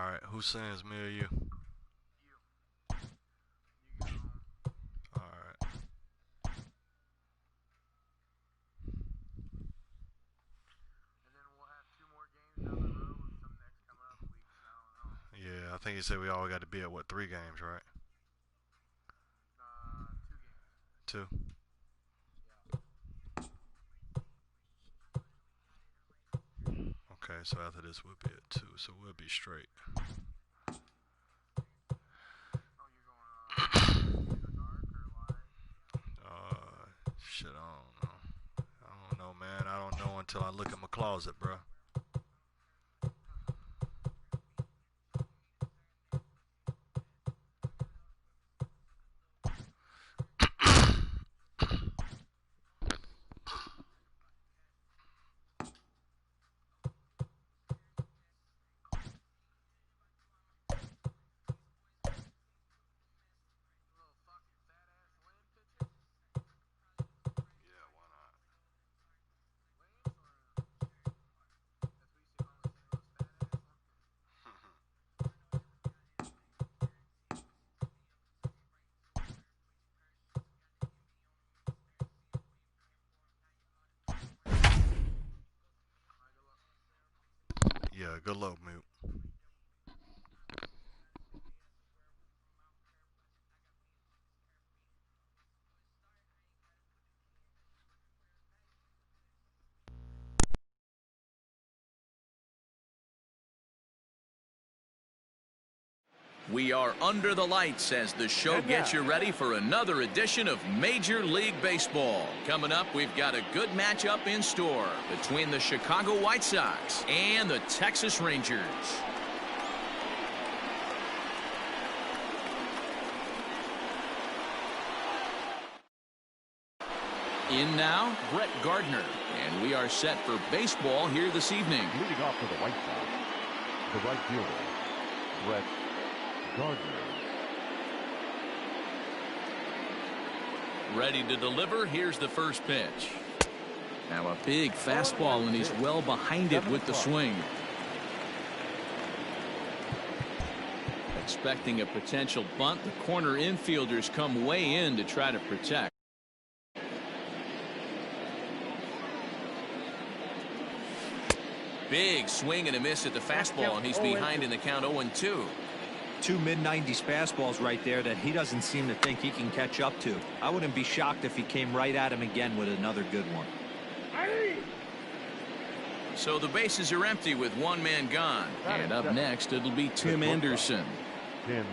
Alright, who sends me or you? Alright. Yeah, I think he said we all got to be at what, 3 games, right? 2. Okay, so after this we'll be at 2, so we'll be straight. Shit, I don't know. I don't know, man. I don't know until I look at my closet, bro. Yeah, good luck, mute. We are under the lights as the show gets you ready for another edition of Major League Baseball. Coming up, we've got a good matchup in store between the Chicago White Sox and the Texas Rangers. In now, Brett Gardner, and we are set for baseball here this evening. Leading off for the White Sox, the right fielder, Brett Gardner. Ready to deliver. Here's the first pitch. Now a big fastball, and he's well behind it with the swing. Expecting a potential bunt, the corner infielders come way in to try to protect. Big swing and a miss at the fastball, and he's behind in the count 0-2. 2 mid-90s fastballs right there that he doesn't seem to think he can catch up to. I wouldn't be shocked if he came right at him again with another good one. So the bases are empty with one man gone. And up next, it'll be Tim Anderson. Tim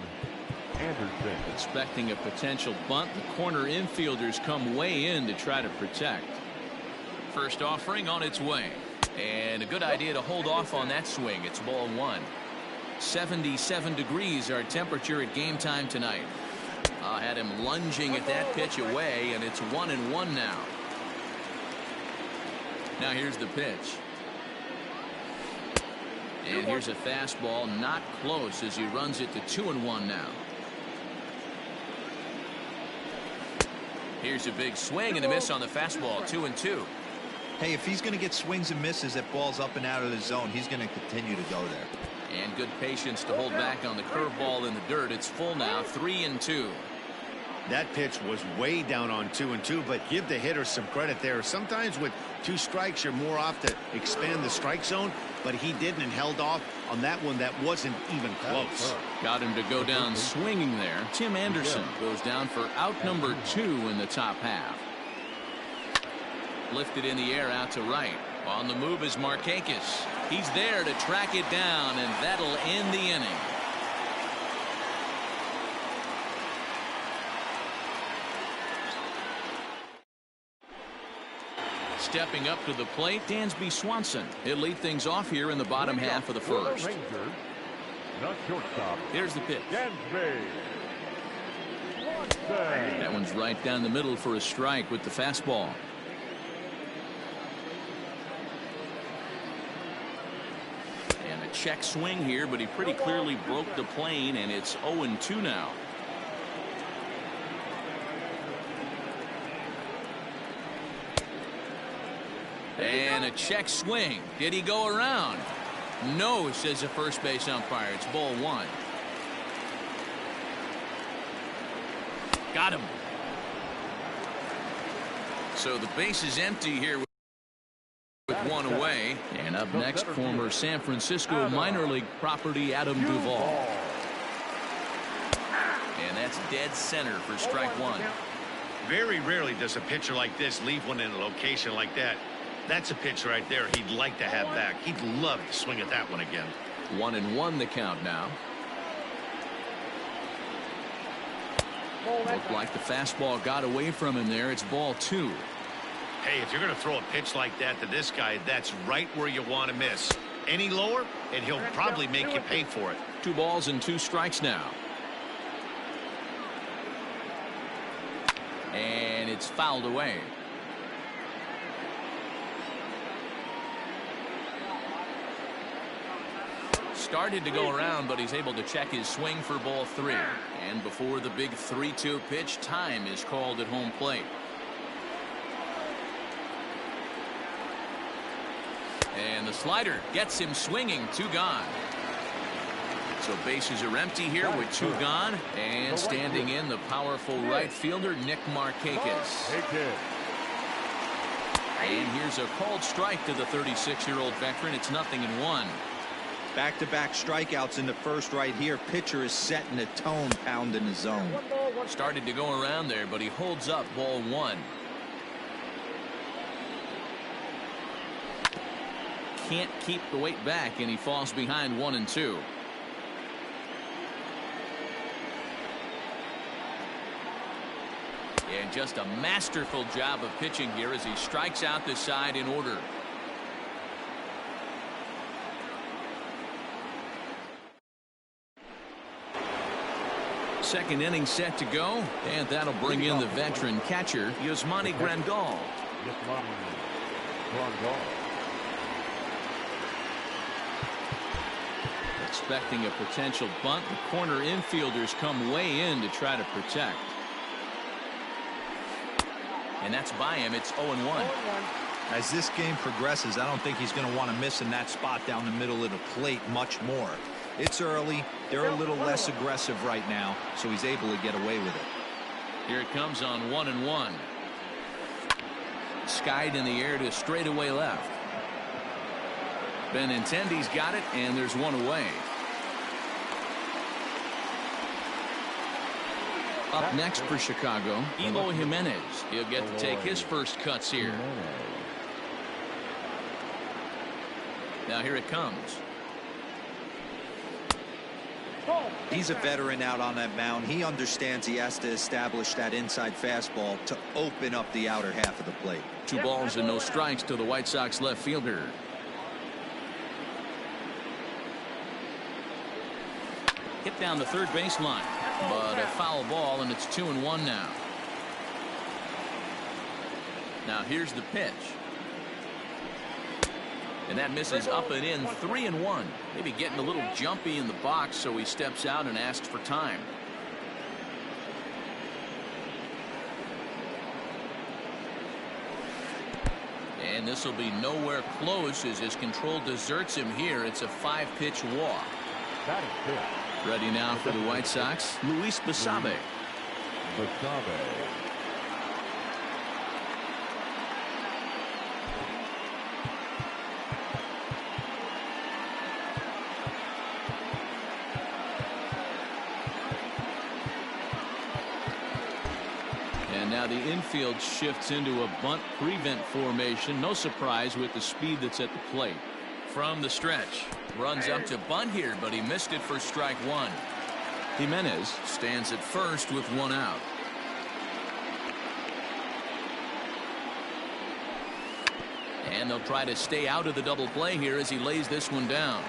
Anderson. Expecting a potential bunt, the corner infielders come way in to try to protect. First offering on its way. And a good idea to hold off on that swing. It's ball 1. 77 degrees our temperature at game time tonight. Had him lunging at that pitch away, and it's 1-1 now. Now here's the pitch. And here's a fastball, not close, as he runs it to 2-1 now. Here's a big swing and a miss on the fastball, 2-2. Hey, if he's going to get swings and misses at balls up and out of the zone, he's going to continue to go there. And good patience to hold back on the curveball in the dirt. It's full now, 3-2. That pitch was way down on 2-2, but give the hitter some credit there. Sometimes with 2 strikes, you're more off to expand the strike zone, but he didn't and held off on that one that wasn't even close. Got him to go down swinging there. Tim Anderson goes down for out number 2 in the top half. Lifted in the air out to right. On the move is Markakis. He's there to track it down, and that'll end the inning. Stepping up to the plate, Dansby Swanson. He'll lead things off here in the bottom half of the first. Here's the pitch. That one's right down the middle for a strike with the fastball. Check swing here, but he pretty clearly broke the plane, and it's 0-2 now. And a check swing. Did he go around? No, says the first base umpire. It's ball one. Got him. So the base is empty here with one away. And up next, former San Francisco minor league property Adam Duvall. And that's dead center for strike one. Very rarely does a pitcher like this leave one in a location like that. That's a pitch right there he'd like to have back. He'd love to swing at that one again. 1-1 the count now. Looked like the fastball got away from him there. It's ball two. Hey, if you're going to throw a pitch like that to this guy, that's right where you want to miss. Any lower, and he'll probably make you pay for it. 2 balls and 2 strikes now. And it's fouled away. Started to go around, but he's able to check his swing for ball 3. And before the big 3-2 pitch, time is called at home plate. And the slider gets him swinging. 2 gone. So bases are empty here with 2 gone. And standing in, the powerful right fielder, Nick Markakis. And here's a called strike to the 36-year-old veteran. It's 0-1. Back-to-back strikeouts in the first right here. Pitcher is setting a tone, pounding the zone. Started to go around there, but he holds up ball 1. Can't keep the weight back, and he falls behind 1-2. And just a masterful job of pitching here as he strikes out the side in order. Second inning set to go, and that'll bring in the veteran catcher, Yasmani Grandal. Expecting a potential bunt, the corner infielders come way in to try to protect. And that's by him. It's 0-1. As this game progresses, I don't think he's going to want to miss in that spot down the middle of the plate much more. It's early. They're a little less aggressive right now, so he's able to get away with it. Here it comes on 1-1. Skied in the air to straightaway left. Benintendi's got it, and there's 1 away. Up next for Chicago, Eloy Jimenez. He'll get to take his first cuts here. Now here it comes. He's a veteran out on that mound. He understands he has to establish that inside fastball to open up the outer half of the plate. 2 balls and no strikes to the White Sox left fielder. Hit down the third baseline, but a foul ball, and it's 2-1 now. Now here's the pitch. And that misses up and in. 3-1. Maybe getting a little jumpy in the box, so he steps out and asks for time. And this will be nowhere close as his control deserts him here. It's a 5-pitch walk. Ready now for the White Sox, Luis Basabe. Now the infield shifts into a bunt prevent formation. No surprise with the speed that's at the plate. From the stretch, runs up to bunt here, but he missed it for strike 1. Jimenez stands at first with 1 out. And they'll try to stay out of the double play here as he lays this one down.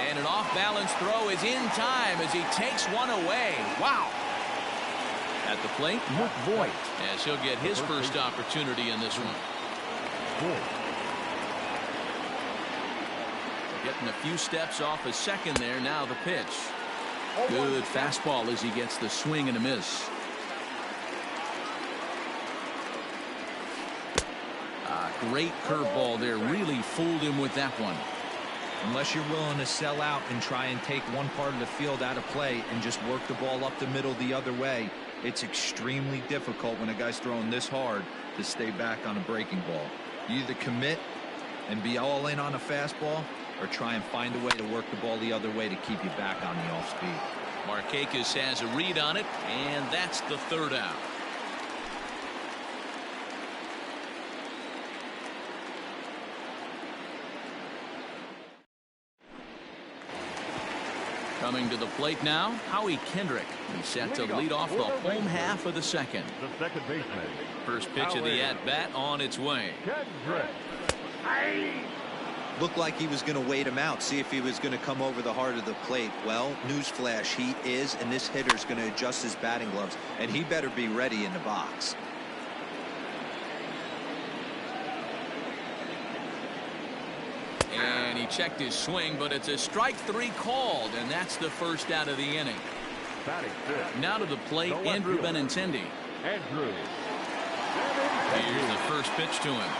And an off-balance throw is in time as he takes one away. Wow. At the plate, Luke Voigt, as he'll get his first opportunity in this one. Getting a few steps off a second there. Now the pitch. Good fastball as he gets the swing and a miss. Great curveball there. Really fooled him with that one. Unless you're willing to sell out and try and take one part of the field out of play and just work the ball up the middle the other way, it's extremely difficult when a guy's throwing this hard to stay back on a breaking ball. You either commit and be all in on a fastball or try and find a way to work the ball the other way to keep you back on the off speed. Markakis has a read on it, and that's the third out. Coming to the plate now, Howie Kendrick. He's set to lead off the home half of the second. The second baseman. First pitch of the at-bat on its way. Kendrick. Looked like he was going to wait him out, see if he was going to come over the heart of the plate. Well, newsflash, he is, and this hitter's going to adjust his batting gloves, and he better be ready in the box. And he checked his swing, but it's a strike three called, and that's the first out of the inning. Now to the plate, Andrew Benintendi. Here's the first pitch to him.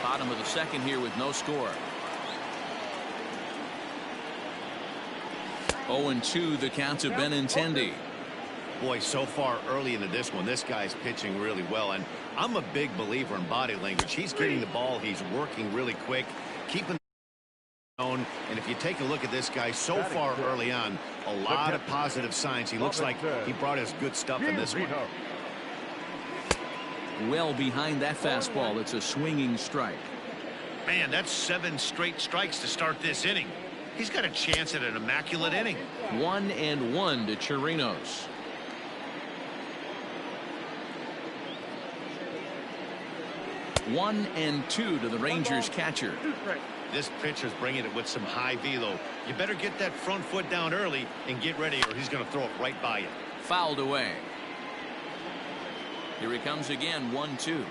Bottom of the second here with no score. 0-2 the count to Benintendi. Boy, so far early into this one, this guy's pitching really well, and I'm a big believer in body language. He's getting the ball, he's working really quick, keeping the zone, and if you take a look at this guy so far early on, a lot of positive signs. He looks like he brought us good stuff in this one. Well behind that fastball, it's a swinging strike. Man, that's 7 straight strikes to start this inning. He's got a chance at an immaculate inning. 1-1 to Chirinos. One and two to the Rangers catcher. This pitcher's bringing it with some high velo. You better get that front foot down early and get ready, or he's going to throw it right by you. Fouled away. Here he comes again, 1-2.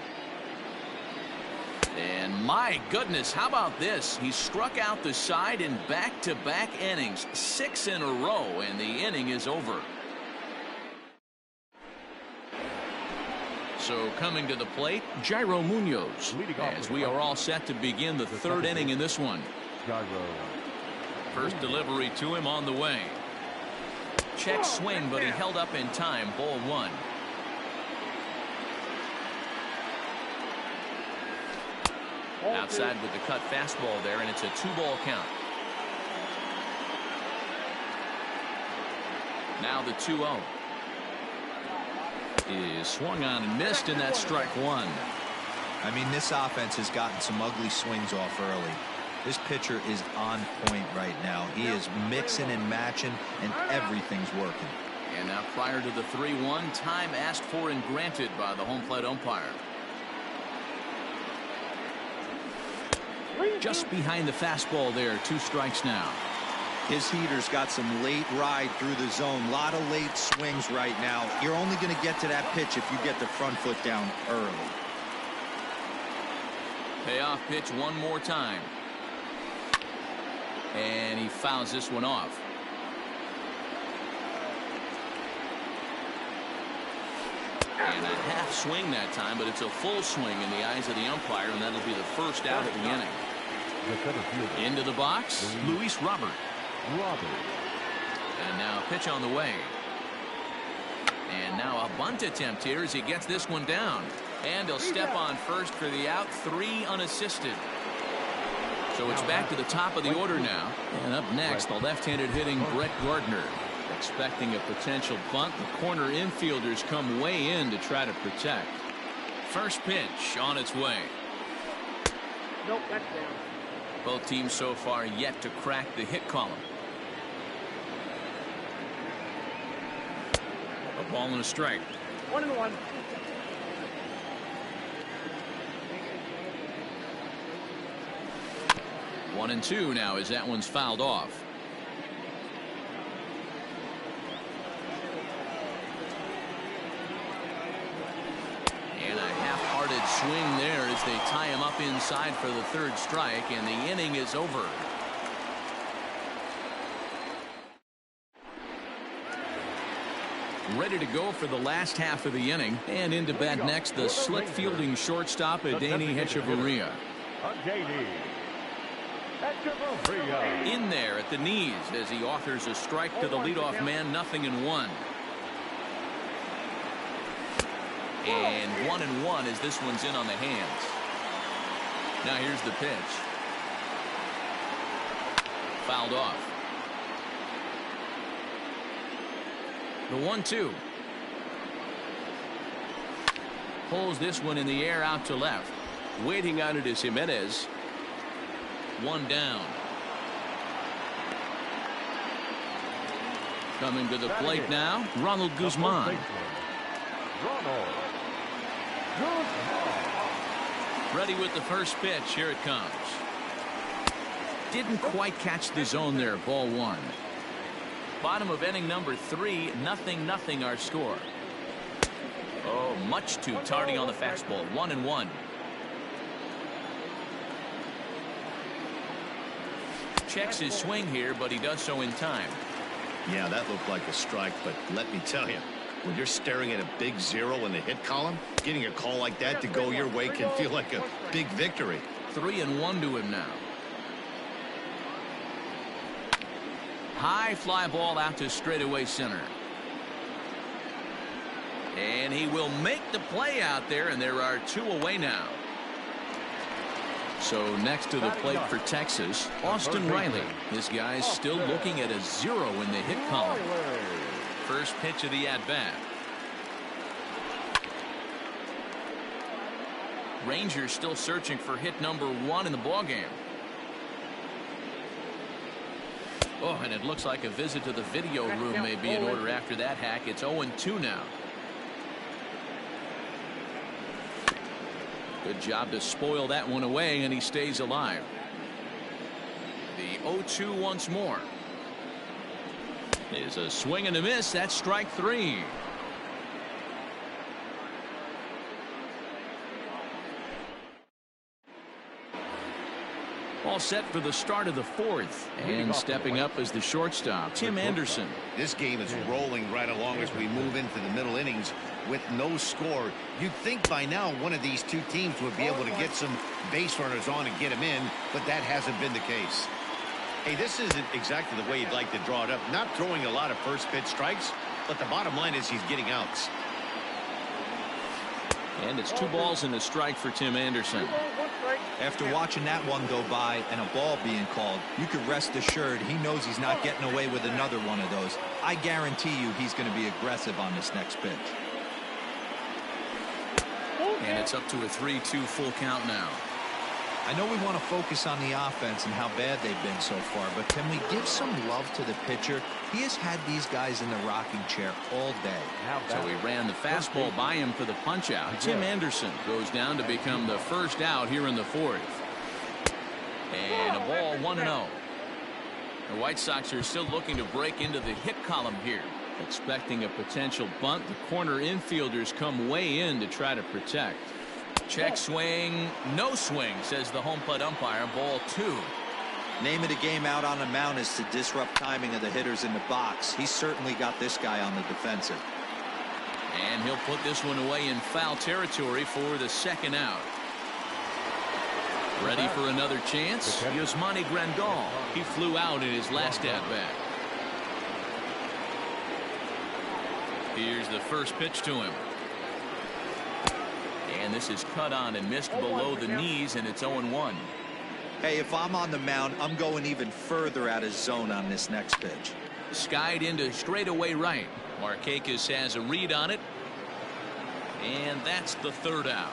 And my goodness, how about this? He struck out the side in back-to-back innings, 6 in a row, and the inning is over. So coming to the plate, Jairo Munoz, as we are all set to begin the third inning in this one. First delivery to him on the way. Check swing, but he held up in time. Ball 1. Outside with the cut fastball there, and it's a 2-ball count. Now the 2-0. Is swung on and missed, and that's strike 1. I mean, this offense has gotten some ugly swings off early. This pitcher is on point right now. He is mixing and matching, and everything's working. And now prior to the 3-1, time asked for and granted by the home plate umpire. Just behind the fastball there, 2 strikes now. His heater's got some late ride through the zone. A lot of late swings right now. You're only going to get to that pitch if you get the front foot down early. Payoff pitch one more time. And he fouls this one off. And a half swing that time, but it's a full swing in the eyes of the umpire, and that'll be the first out of the inning. Into the box, Luis Robert. And now pitch on the way. And now a bunt attempt here as he gets this one down. And he'll step on first for the out, 3 unassisted. So it's back to the top of the order now. And up next, the left-handed hitting Brett Gardner. Expecting a potential bunt, the corner infielders come way in to try to protect. First pitch on its way. Nope, that's down. Both teams so far yet to crack the hit column. A ball and a strike. 1-1. One and 2 now as that one's fouled off. And a half-hearted swing there as they tie him up inside for the 3rd strike, and the inning is over. Ready to go for the last half of the inning, and into bat next, the slick fielding shortstop Adeiny Hechavarria. In there at the knees as he offers a strike to the leadoff man. 0-1. And 1-1 as this one's in on the hands. Now here's the pitch. Fouled off. The 1-2. Pulls this one in the air out to left. Waiting on it is Jimenez. One down. Coming to the plate now, Ronald Guzman. Ready with the first pitch. Here it comes. Didn't quite catch the zone there. Ball 1. Bottom of inning number 3. 0-0 our score. Oh, much too tardy on the fastball. 1-1. Checks his swing here, but he does so in time. Yeah, that looked like a strike, but let me tell you, when you're staring at a big 0 in the hit column, getting a call like that to go your way can feel like a big victory. 3-1 to him now. High fly ball out to straightaway center. And he will make the play out there, and there are 2 away now. So next to the plate for Texas, Austin Riley. This guy's still looking at a 0 in the hit column. First pitch of the at-bat. Rangers still searching for hit number 1 in the ballgame. Oh, and it looks like a visit to the video room may be in order after that hack. It's 0-2 now. Good job to spoil that one away, and he stays alive. The 0-2 once more. Is a swing and a miss. That's strike 3. All set for the start of the 4th, and stepping up as the shortstop, Tim Anderson. This game is rolling right along as we move into the middle innings with no score. You'd think by now one of these 2 teams would be able to get some base runners on and get them in, but that hasn't been the case. Hey, this isn't exactly the way you'd like to draw it up. Not throwing a lot of first pitch strikes, but the bottom line is he's getting outs. And it's 2 balls and a strike for Tim Anderson. After watching that one go by and a ball being called, you can rest assured he knows he's not getting away with another one of those. I guarantee you he's going to be aggressive on this next pitch. And it's up to a 3-2 full count now. I know we want to focus on the offense and how bad they've been so far, but can we give some love to the pitcher? He has had these guys in the rocking chair all day. So he ran the fastball by him for the punch out. Tim Anderson goes down to become the first out here in the 4th. And a ball 1-0. The White Sox are still looking to break into the hit column here. Expecting a potential bunt. The corner infielders come way in to try to protect. Check swing, no swing, says the home plate umpire. Ball 2. Name of the game out on the mound is to disrupt timing of the hitters in the box. He's certainly got this guy on the defensive. And he'll put this one away in foul territory for the 2nd out. Ready for another chance? Yasmani Grandal. He flew out in his last at-bat. Here's the first pitch to him. And this is cut on and missed below the knees, and it's 0-1. Hey, if I'm on the mound, I'm going even further out of zone on this next pitch. Skied into straightaway right. Markakis has a read on it. And that's the 3rd out.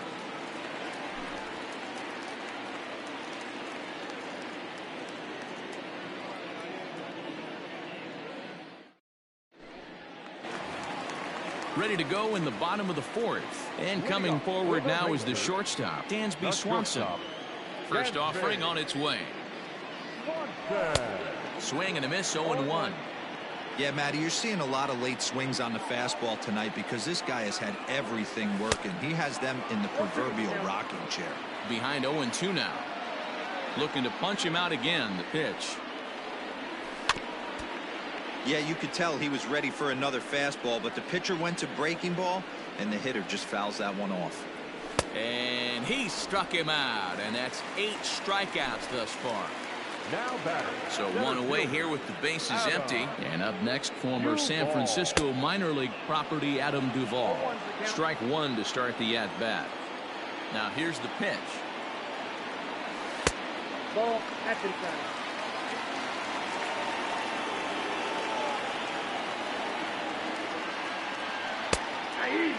Ready to go in the bottom of the 4th. And coming forward now is the shortstop, Dansby Swanson. First offering on its way. Swing and a miss, 0-1. Yeah, Matty, you're seeing a lot of late swings on the fastball tonight because this guy has had everything working. He has them in the proverbial rocking chair. Behind 0-2 now. Looking to punch him out again. The pitch. Yeah, you could tell he was ready for another fastball, but the pitcher went to breaking ball, and the hitter just fouls that one off. And he struck him out, and that's 8 strikeouts thus far. Now batting. So one away here with the bases empty. And up next, former San Francisco minor league property Adam Duvall. Strike 1 to start the at-bat. Now here's the pitch. Ball, that's inside. Aye.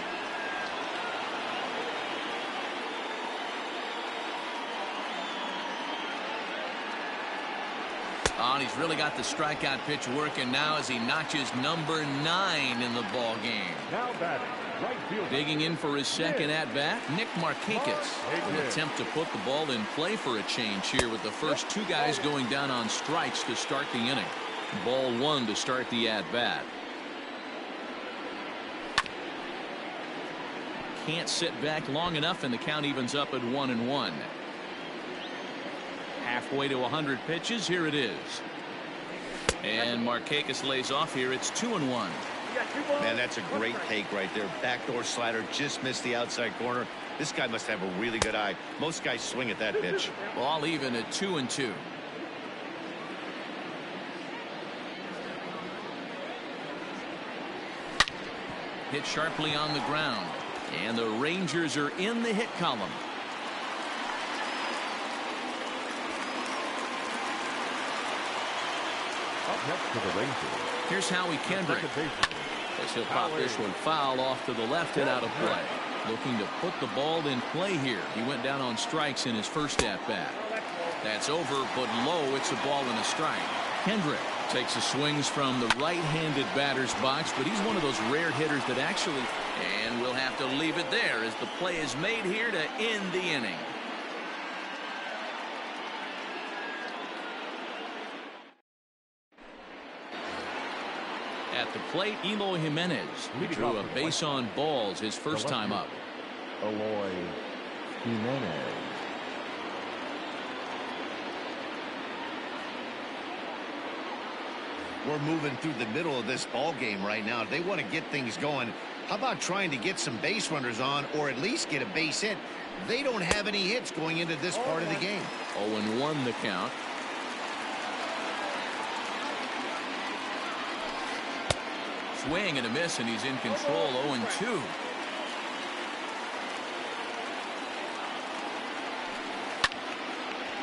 Oh, and he's really got the strikeout pitch working now as he notches number 9 in the ball game. Now batting. Right fielder. Digging in for his second at-bat, Nick Markakis. An attempt to put the ball in play for a change here with the first 2 guys going down on strikes to start the inning. Ball 1 to start the at-bat. Can't sit back long enough, and the count evens up at 1-1. Halfway to 100 pitches. Here it is. And Markakis lays off here. It's 2-1. Man, that's a great take right there. Backdoor slider just missed the outside corner. This guy must have a really good eye. Most guys swing at that pitch. Ball even at 2-2. Hit sharply on the ground. And the Rangers are in the hit column. Up next to the Rangers. Here's Howie Kendrick. As he'll pop this one foul off to the left and out of play. Looking to put the ball in play here. He went down on strikes in his first at-bat. That's over, but low. It's a ball and a strike. Kendrick takes the swings from the right-handed batter's box, but he's one of those rare hitters that actually, and we'll have to leave it there as the play is made here to end the inning. At the plate, Eloy Jimenez. He drew a base on balls his first time up. Eloy Jimenez. We're moving through the middle of this ball game right now. They want to get things going. How about trying to get some base runners on, or at least get a base hit? They don't have any hits going into this part of the game. 0-1 the count. Swing and a miss, and he's in control. 0-2.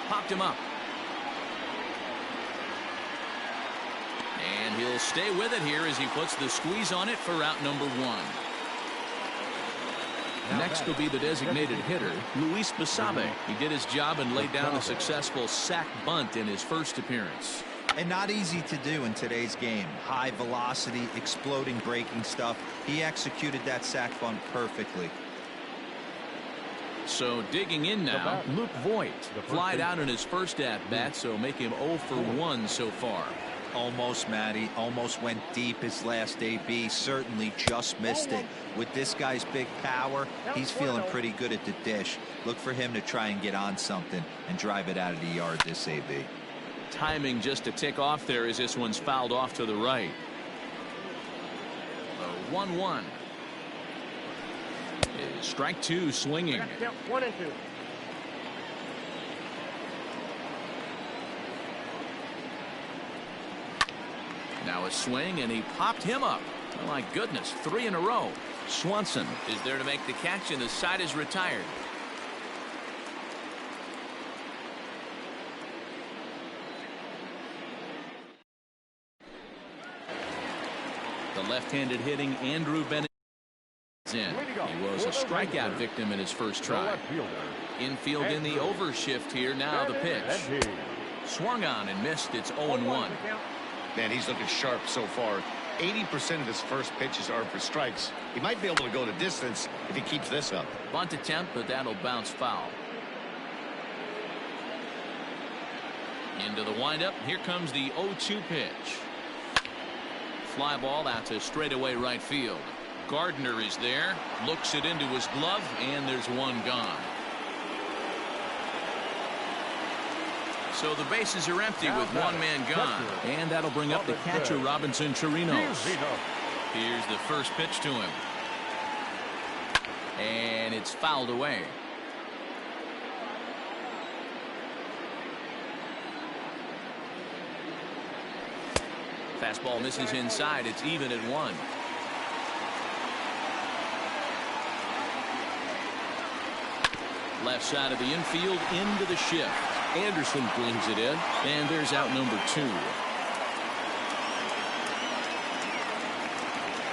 Popped him up. And he'll stay with it here as he puts the squeeze on it for out number 1. Next will be the designated hitter, Luis Basabe. He did his job and laid down a successful sac bunt in his first appearance. And not easy to do in today's game. High velocity, exploding breaking stuff. He executed that sac bunt perfectly. So digging in now, Luke Voigt flied out in his first at-bat, so make him 0 for 1 so far. Almost, Matty. Almost went deep his last AB. Certainly just missed it. With this guy's big power, he's feeling pretty good at the dish. Look for him to try and get on something and drive it out of the yard this AB. Timing just to tick off there as this one's fouled off to the right. 1-1. Strike 2 swinging. 1-2. Now a swing, and he popped him up. Oh my goodness, 3 in a row. Swanson is there to make the catch, and the side is retired. The left-handed hitting Andrew Bennett is in. He was a strikeout victim in his first try. Infield in the overshift here. Now the pitch. Swung on and missed. It's 0-1. Man, he's looking sharp so far. 80% of his first pitches are for strikes. He might be able to go the distance if he keeps this up. Bunt attempt, but that'll bounce foul. Into the windup. Here comes the 0-2 pitch. Fly ball out to straightaway right field. Gardner is there, looks it into his glove, and there's one gone. So the bases are empty with one man gone, and that'll bring up the catcher Robinson Chirinos. Here's the first pitch to him. And it's fouled away. Fastball misses inside. It's even at 1. Left side of the infield into the shift. Anderson brings it in, and there's out number 2.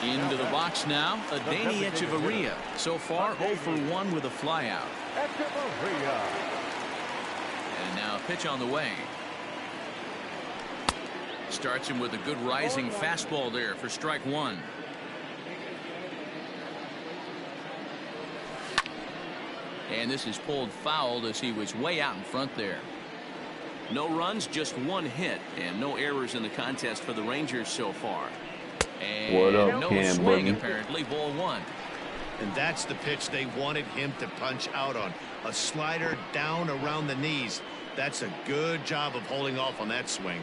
Into the box now, Adeiny Echeverria. So far, 0 for 1 with a flyout. And now a pitch on the way. Starts him with a good rising fastball there for strike 1. And this is pulled foul as he was way out in front there. No runs, just 1 hit, and no errors in the contest for the Rangers so far. And what up, no Cam, swing, buddy? apparently, ball 1. And that's the pitch they wanted him to punch out on. A slider down around the knees. That's a good job of holding off on that swing.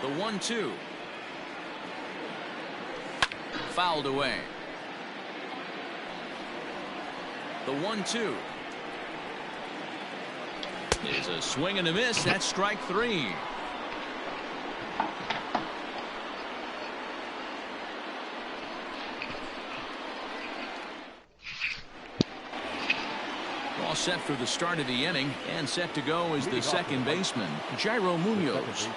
The 1-2. Fouled away. The 1-2. It's a swing and a miss. That's strike 3. All set for the start of the inning, and set to go is the second baseman, Jairo Munoz.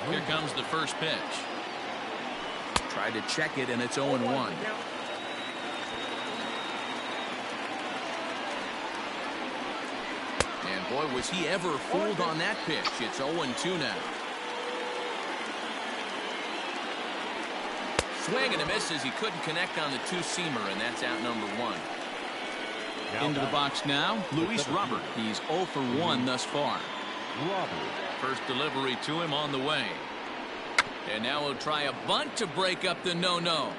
Here comes the first pitch. Tried to check it, and it's 0-1. And boy, was he ever fooled on that pitch. It's 0-2 now. Swing and a miss as he couldn't connect on the 2-seamer, and that's out number 1. Into the box now, Luis Robert. He's 0 for 1 thus far. First delivery to him on the way. And now he'll try a bunt to break up the no-no.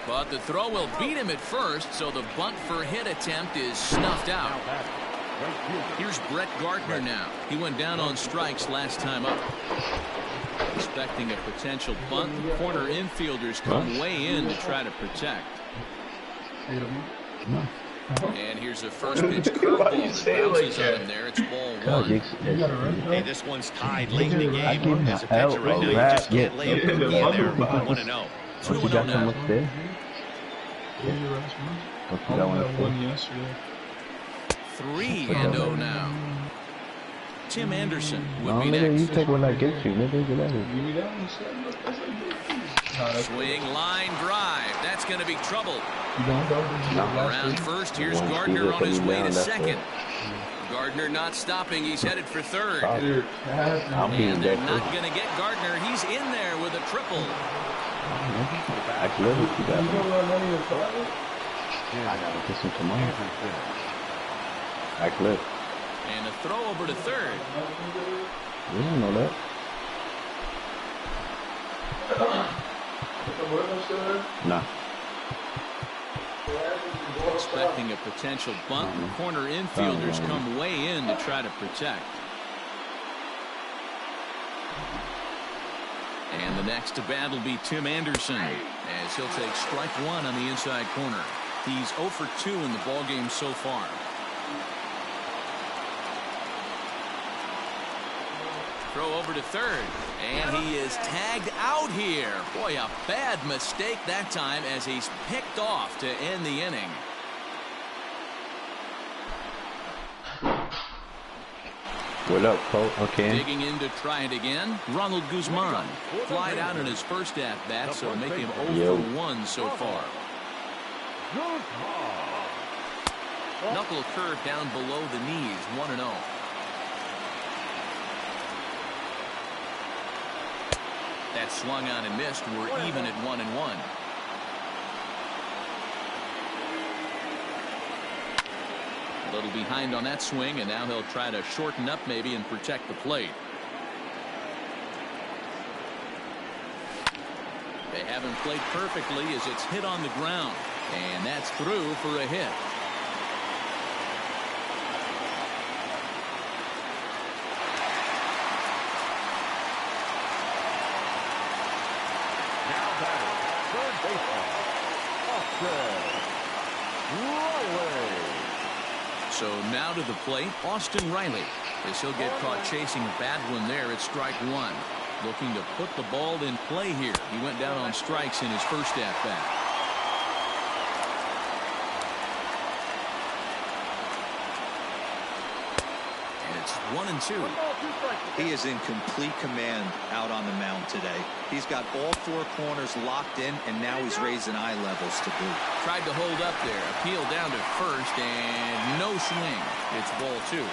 But the throw will beat him at first, so the bunt for hit attempt is snuffed out. Here's Brett Gardner now. He went down on strikes last time up. Expecting a potential bunt, the corner infielders come way in to try to protect. And here's a first pitch curveball that bounces on him there. It's ball 1. Hey, this one's tied late in the game. As a pitcher right now, you just can't lay a cookie in there. 1-0. 2-0 now. 3-0 now. Tim Anderson would be next. You take when I get you, nigga. Get out of here. Swing, line drive. That's going to be trouble. Around first, here's Gardner on his way to second. Gardner not stopping. He's headed for third. And they're not going to get Gardner. He's in there with a triple. I gotta get some tomorrow. I clip. And a throw over to third. We don't know that. Nah. Expecting a potential bunt. The corner infielders come way in to try to protect. And the next to bat will be Tim Anderson, as he'll take strike 1 on the inside corner. He's 0 for 2 in the ballgame so far. Throw over to third, and he is tagged out here. Boy, a bad mistake that time as he's picked off to end the inning. What up, Colt? Okay. Digging in to try it again. Ronald Guzman flied out in his first at-bat, so making him 0 for 1 so far. Knuckle curve down below the knees, 1-0. That swung on and missed. We're even at 1-1. A little behind on that swing, and now he'll try to shorten up maybe and protect the plate. They haven't played perfectly as it's hit on the ground, and that's through for a hit. So now to the plate, Austin Riley. As he'll get caught chasing a bad one there at strike one. Looking to put the ball in play here. He went down on strikes in his first at-bat. And it's 1-2. He is in complete command out on the mound today. He's got all four corners locked in, and now he's raising eye levels to boot. Tried to hold up there. Appeal down to first, and no swing. It's ball two.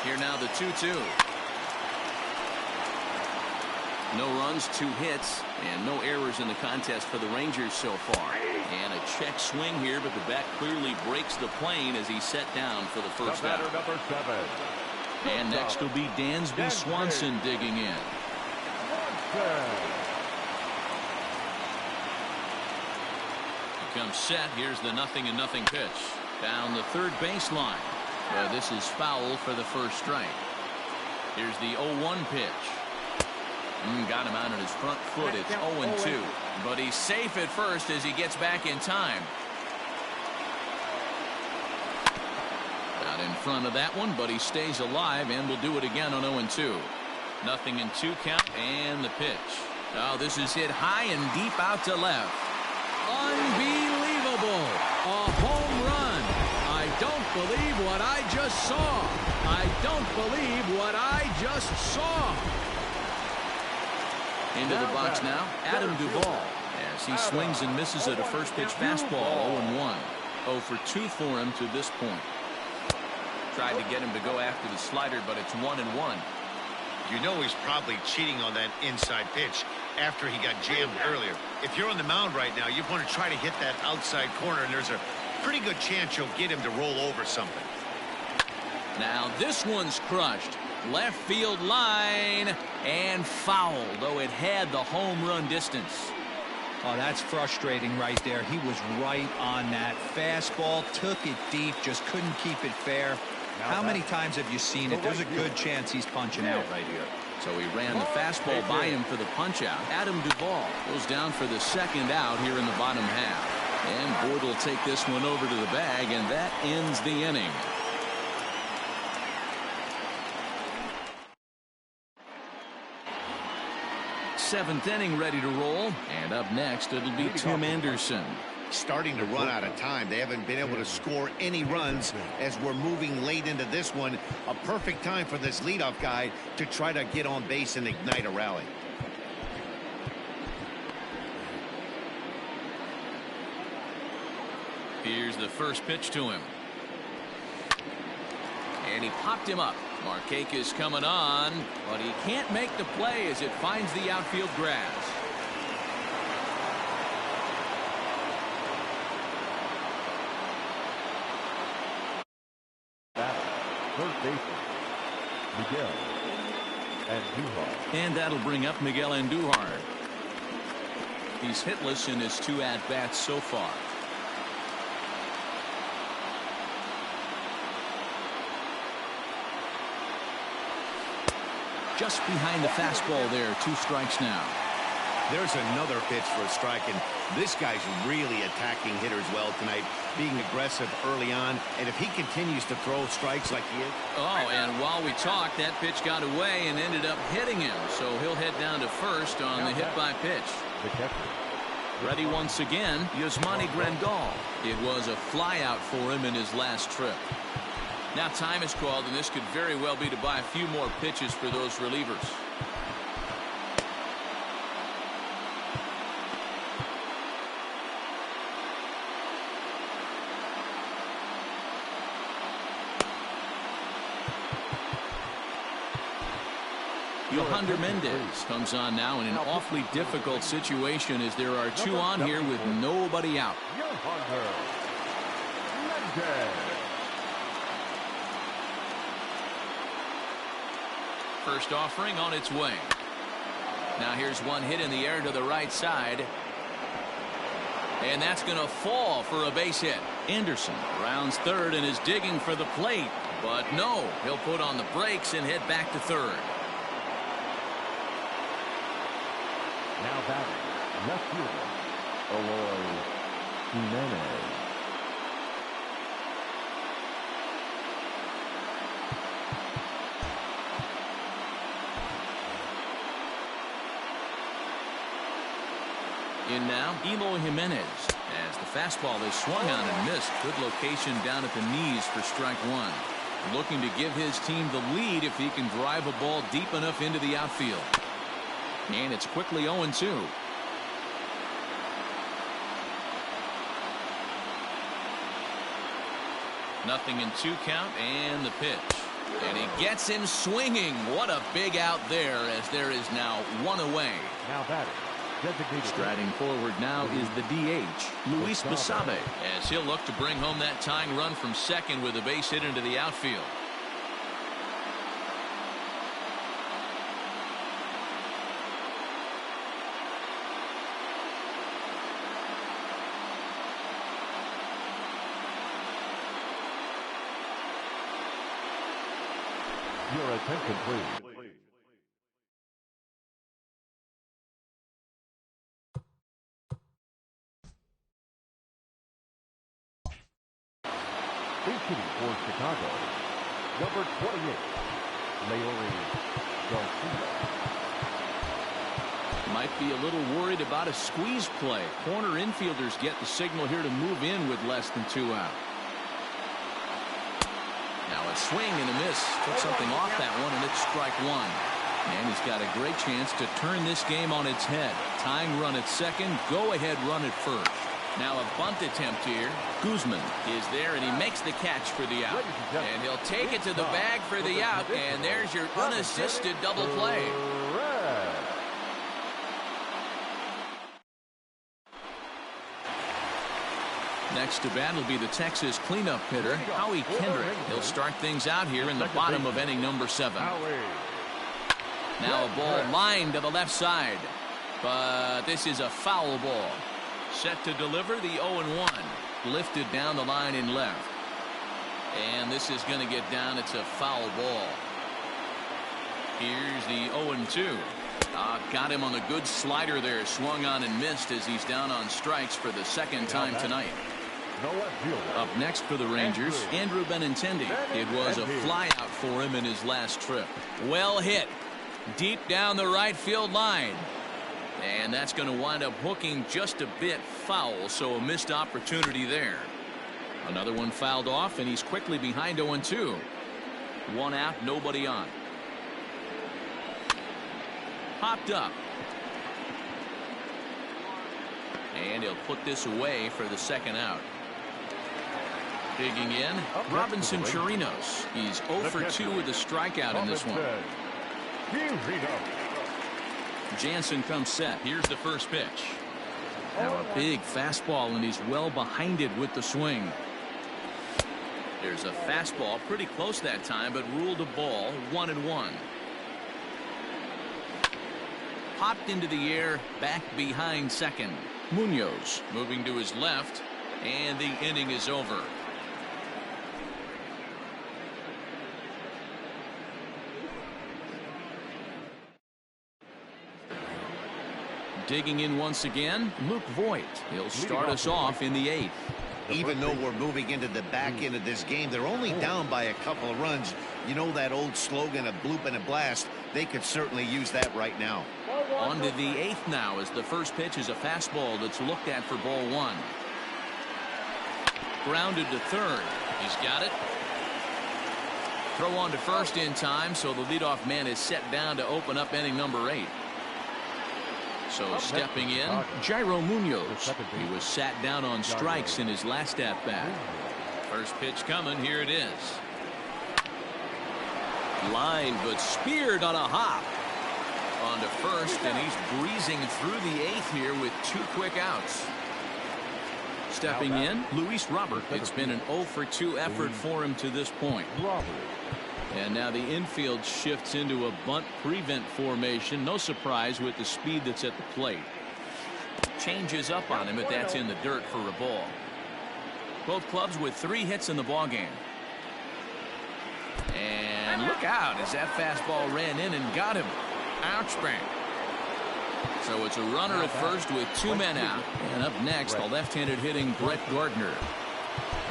Here now the 2-2. No runs, 2 hits, and no errors in the contest for the Rangers so far. And a check swing here, but the bat clearly breaks the plane as he's set down for the first out. Number 7. And next will be Dansby Swanson digging in. He comes set. Here's the 0-0 pitch. Down the third baseline. This is foul for the first strike. Here's the 0-1 pitch. Got him out on his front foot. It's 0-2. But he's safe at first as he gets back in time. Out in front of that one, but he stays alive and will do it again on 0-2. 0-2 count and the pitch. Oh, this is hit high and deep out to left. Unbelievable. A home run. I don't believe what I just saw. I don't believe what I just saw. Into the box now, Adam Duvall, as he swings and misses at a first pitch fastball. 0-1. 0 for 2 for him to this point. Tried to get him to go after the slider, but it's 1-1. You know he's probably cheating on that inside pitch after he got jammed earlier. If you're on the mound right now, you want to try to hit that outside corner, and there's a pretty good chance you'll get him to roll over something. Now this one's crushed. Left field line and foul, though it had the home run distance. Oh, that's frustrating right there. He was right on that fastball, took it deep, just couldn't keep it fair. How many times have you seen it? There's a good chance he's punching out right here. So he ran the fastball by him for the punch out. Adam Duvall goes down for the second out here in the bottom half. And Boyd will take this one over to the bag, and that ends the inning. Seventh inning ready to roll, and up next it'll be Tim Anderson. Starting to run out of time. They haven't been able to score any runs as we're moving late into this one. A perfect time for this leadoff guy to try to get on base and ignite a rally. Here's the first pitch to him. And he popped him up. Markakis coming on, but he can't make the play as it finds the outfield grass. Third baseman, Miguel Andujar. And that'll bring up Miguel Andujar. He's hitless in his 2 at-bats so far. Just behind the fastball there. 2 strikes now. There's another pitch for a strike, and this guy's really attacking hitters well tonight, being aggressive early on, and if he continues to throw strikes like he is. Oh, and while we talked, that pitch got away and ended up hitting him, so he'll head down to first on the hit by pitch. The catcher. Ready once again, Yasmani Grandal. It was a flyout for him in his last trip. Now time is called, and this could very well be to buy a few more pitches for those relievers. Yohander Mendez comes on now in an awfully difficult situation as there are 2 on here with nobody out. Yohander Mendez. First offering on its way. Now here's one hit in the air to the right side. And that's going to fall for a base hit. Anderson rounds third and is digging for the plate. But no, he'll put on the brakes and head back to third. Now batting, left fielder, Eloy Jimenez. In now, Eloy Jimenez. As the fastball is swung on and missed. Good location down at the knees for strike one. Looking to give his team the lead if he can drive a ball deep enough into the outfield. And it's quickly 0-2. Nothing in 2 count, and the pitch. And he gets him swinging. What a big out there, as there is now 1 away. Now batting. Striding forward now is the DH, Luis Basabe, as he'll look to bring home that tying run from second with a base hit into the outfield. Your attention, please. Hitting for Chicago, number 28, Leori Garcia. Might be a little worried about a squeeze play. Corner infielders get the signal here to move in with less than 2 out. Now a swing and a miss. Took something off that one, and it's strike one. And he's got a great chance to turn this game on its head. Tying run at second, go-ahead run at first. Now a bunt attempt here. Guzman is there, and he makes the catch for the out. And he'll take it to the bag for the out, and there's your unassisted double play. Next to bat will be the Texas cleanup hitter, Howie Kendrick. He'll start things out here in the bottom of inning number 7. Now a ball lined to the left side, but this is a foul ball. Set to deliver the 0-1. Lifted down the line in left. And this is going to get down. It's a foul ball. Here's the 0-2. Got him on a good slider there. Swung on and missed as he's down on strikes for the second time tonight. Up next for the Rangers, Andrew Benintendi. It was a flyout for him in his last trip. Well hit. Deep down the right field line. And that's going to wind up hooking just a bit foul, so a missed opportunity there. Another one fouled off, and he's quickly behind 0-2. 1 out, nobody on. Popped up. And he'll put this away for the second out. Digging in, Robinson Chirinos. He's 0 for 2 with a strikeout in this one. Jansen comes set. Here's the first pitch. Now a big fastball, and he's well behind it with the swing. There's a fastball pretty close that time, but ruled a ball. 1-1. Popped into the air, back behind second. Munoz moving to his left, and the inning is over. Digging in once again, Luke Voigt. He'll start us off in the 8th. Even though we're moving into the back end of this game, they're only down by a couple of runs. You know that old slogan, a bloop and a blast? They could certainly use that right now. On to the 8th now, as the first pitch is a fastball that's looked at for ball 1. Grounded to third. He's got it. Throw on to first in time, so the leadoff man is set down to open up inning number 8. So stepping in, Jairo Munoz. He was sat down on strikes in his last at-bat. First pitch coming. Here it is. Line, but speared on a hop. On to first, and he's breezing through the 8th here with 2 quick outs. Stepping in, Luis Robert. It's been an 0 for 2 effort for him to this point. And now the infield shifts into a bunt prevent formation. No surprise with the speed that's at the plate. Changes up on him, but that's in the dirt for a ball. Both clubs with 3 hits in the ballgame. And look out as that fastball ran in and got him. Ouch bang. So it's a runner at first with 2 men out. And up next, the left-handed hitting Brett Gardner.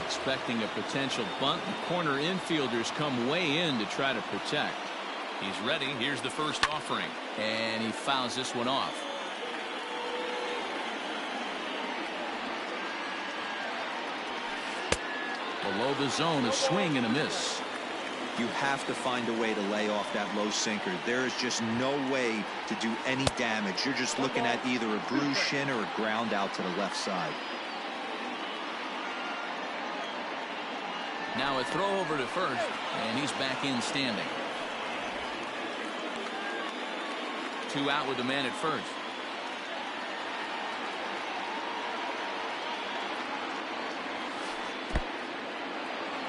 Expecting a potential bunt. The corner infielders come way in to try to protect. He's ready. Here's the first offering. And he fouls this one off. Below the zone, a swing and a miss. You have to find a way to lay off that low sinker. There is just no way to do any damage. You're just looking at either a bruised shin or a ground out to the left side. Now a throw over to first, and he's back in standing. 2 out with the man at first.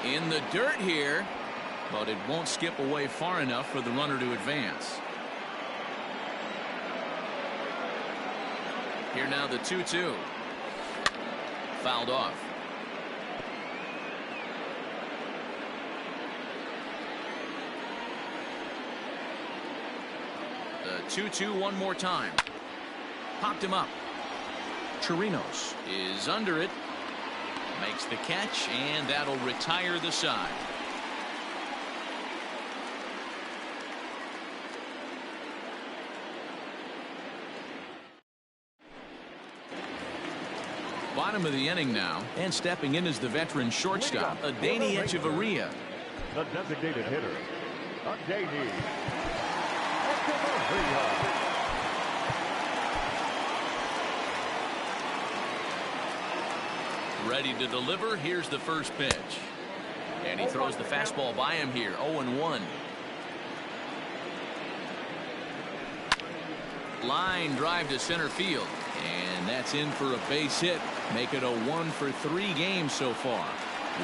In the dirt here, but it won't skip away far enough for the runner to advance. Here now the 2-2. Fouled off. The 2-2 one more time. Popped him up. Chirinos is under it. Makes the catch, and that'll retire the side. Bottom of the inning now, and stepping in is the veteran shortstop, Adeiny Echeverria. The designated hitter, Adeiny Echeverria. Ready to deliver. Here's the first pitch. And he throws the fastball by him here. 0-1. Line drive to center field. And that's in for a base hit. Make it a 1-for-3 game so far.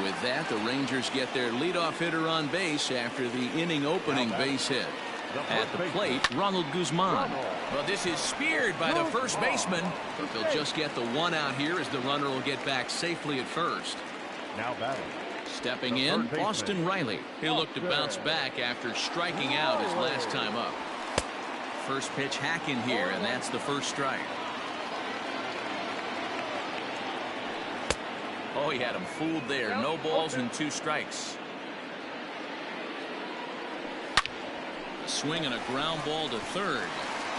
With that, the Rangers get their leadoff hitter on base after the inning opening base hit. At the plate, Ronald Guzman. Well, this is speared by the first baseman, but they'll just get the 1 out here as the runner will get back safely at first. Now batting. Stepping in, Austin Riley. He'll look to bounce back after striking out his last time up. First pitch hack in here, and that's the first strike. Oh, he had him fooled there. No balls and 2 strikes. Swing and a ground ball to third,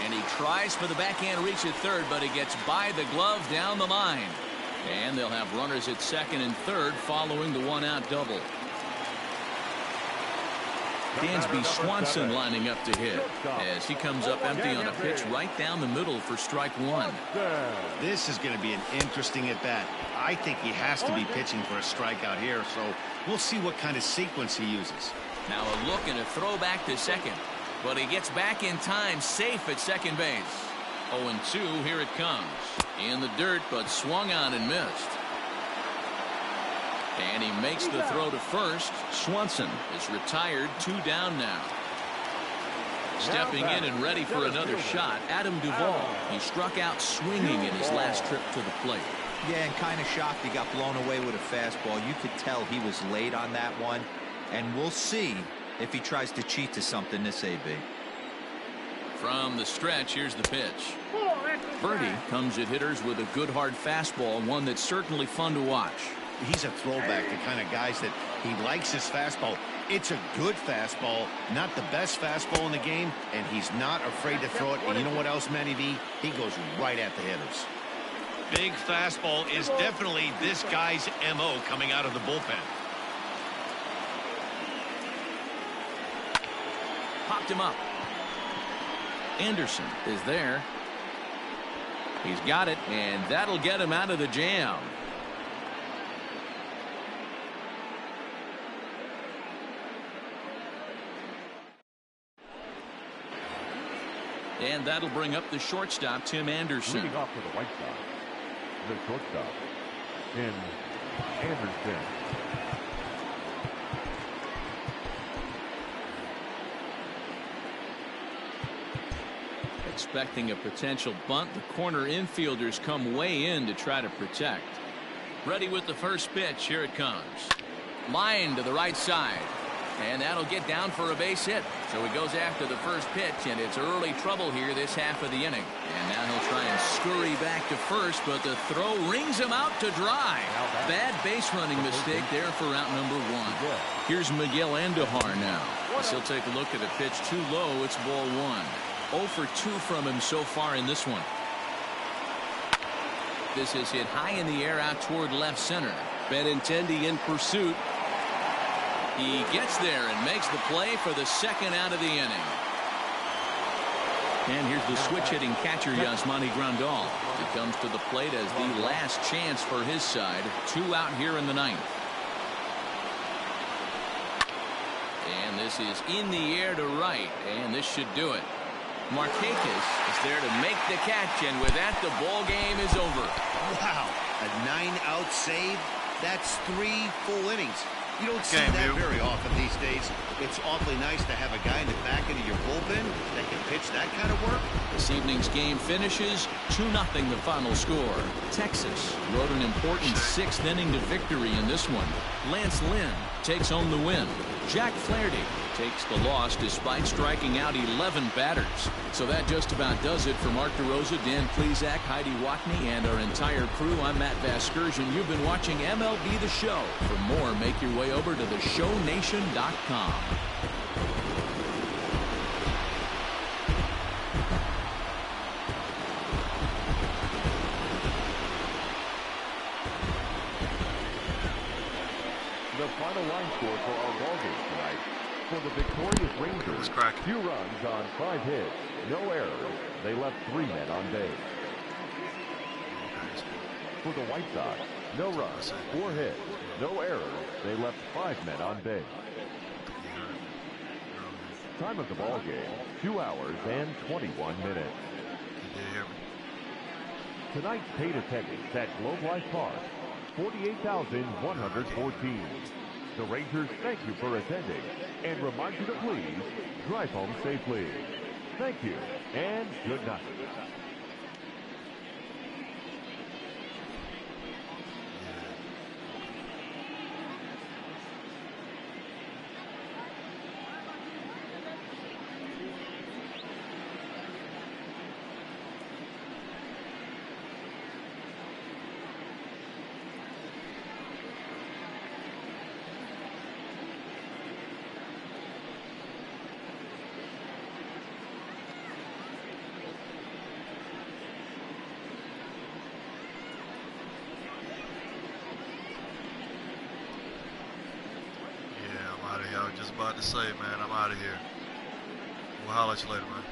and he tries for the backhand reach at third, but it gets by the glove down the line, and they'll have runners at second and third following the 1-out double. Dansby Swanson lining up to hit as he comes up empty on a pitch right down the middle for strike 1. This is going to be an interesting at bat. I think he has to be pitching for a strikeout here, so we'll see what kind of sequence he uses. Now a look and a throw back to second. But he gets back in time, safe at second base. 0-2, here it comes. In the dirt, but swung on and missed. And he makes the throw to first. Swanson is retired, 2 down now. Stepping in and ready for another shot, Adam Duvall. He struck out swinging in his last trip to the plate. Yeah, and kind of shocked he got blown away with a fastball. You could tell he was late on that one. And we'll see if he tries to cheat to something this AB. From the stretch, here's the pitch. Birdie comes at hitters with a good hard fastball, one that's certainly fun to watch. He's a throwback, the kind of guys that he likes his fastball. It's a good fastball, not the best fastball in the game, and he's not afraid to throw it. And you know what else, Manny V? He goes right at the hitters. Big fastball is definitely this guy's MO coming out of the bullpen. Popped him up. Anderson is there. He's got it, and that'll get him out of the jam. And that'll bring up the shortstop, Tim Anderson. Leading off to the White Sox, the shortstop, Tim Anderson. Expecting a potential bunt, the corner infielders come way in to try to protect. Ready with the first pitch. Here it comes. Line to the right side. And that'll get down for a base hit. So he goes after the first pitch, and it's early trouble here this half of the inning. And now he'll try and scurry back to first, but the throw rings him out to dry. Bad base running mistake there for out number one. Here's Miguel Andujar now. As he'll take a look at a pitch too low. It's ball one. 0 for 2 from him so far in this one. This is hit high in the air out toward left center. Benintendi in pursuit. He gets there and makes the play for the second out of the inning. And here's the switch-hitting catcher, Yasmani Grandal. He comes to the plate as the last chance for his side. 2 out here in the ninth. And this is in the air to right, and this should do it. Marquez is there to make the catch, and with that, the ball game is over. Wow, a 9-out save? That's 3 full innings. You don't see that very often these days. It's awfully nice to have a guy in the back end of your bullpen that can pitch that kind of work. This evening's game finishes 2-0 the final score. Texas rode an important 6th inning to victory in this one. Lance Lynn takes home the win. Jack Flaherty takes the loss despite striking out 11 batters. So that just about does it for Mark DeRosa, Dan Plesac, Heidi Watney, and our entire crew. I'm Matt Vasgersian. You've been watching MLB The Show. For more, make your way over to theshownation.com. The final line score for our ballgame tonight. For the victorious Rangers, few runs on 5 hits, no errors. They left 3 men on base. For the White Sox, no runs, 4 hits, no errors. They left 5 men on base. Time of the ballgame, 2 hours and 21 minutes. Tonight's paid attendance at Globe Life Park, 48,114. The Rangers thank you for attending and remind you to please drive home safely. Thank you and good night. I was just about to say, man, I'm out of here. We'll holler at you later, man.